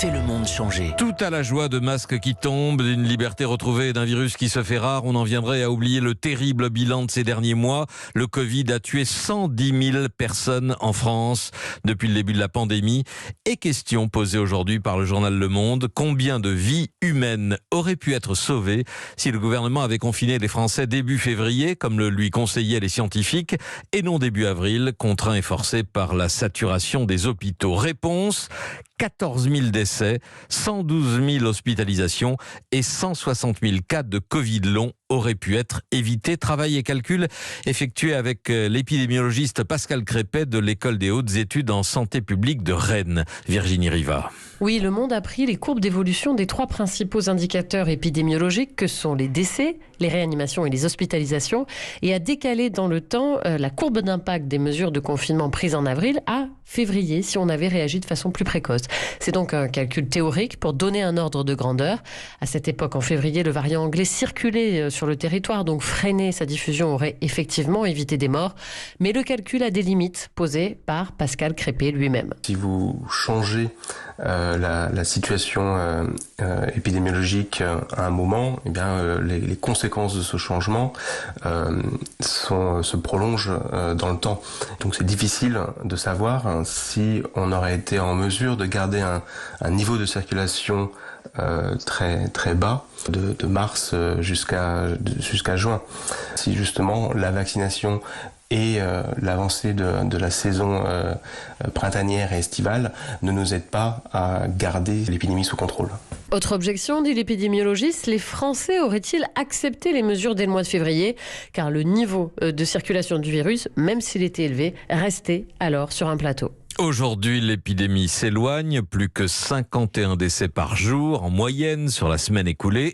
fait le monde changer. Tout à la joie de masques qui tombent, d'une liberté retrouvée et d'un virus qui se fait rare, on en viendrait à oublier le terrible bilan de ces derniers mois. Le Covid a tué 110 000 personnes en France depuis le début de la pandémie. Et question posée aujourd'hui par le journal Le Monde, combien de vies humaines auraient pu être sauvées si le gouvernement avait confiné les Français début février, comme le lui conseillaient les scientifiques, et non début avril, contraints et forcés par la saturation des hôpitaux. Réponse: 14 000 décès, 112 000 hospitalisations et 160 000 cas de Covid long auraient pu être évités. Travail et calcul effectué avec l'épidémiologiste Pascal Crépet de l'École des hautes études en santé publique de Rennes. Virginie Riva. Oui, Le Monde a pris les courbes d'évolution des trois principaux indicateurs épidémiologiques que sont les décès, les réanimations et les hospitalisations et a décalé dans le temps la courbe d'impact des mesures de confinement prises en avril à février si on avait réagi de façon plus précoce. C'est donc un calcul théorique pour donner un ordre de grandeur. À cette époque, en février, le variant anglais circulait sur le territoire, donc freiner sa diffusion aurait effectivement évité des morts. Mais le calcul a des limites posées par Pascal Crépet lui-même. Si vous changez la situation épidémiologique à un moment, eh bien, les conséquences de ce changement se prolongent dans le temps. Donc c'est difficile de savoir si on aurait été en mesure de garder un niveau de circulation très très bas de mars jusqu'à juin. Si justement la vaccination et l'avancée de la saison printanière et estivale ne nous aide pas à garder l'épidémie sous contrôle. Autre objection, dit l'épidémiologiste, les Français auraient-ils accepté les mesures dès le mois de février ? Car le niveau de circulation du virus, même s'il était élevé, restait alors sur un plateau. Aujourd'hui, l'épidémie s'éloigne, plus que 51 décès par jour en moyenne sur la semaine écoulée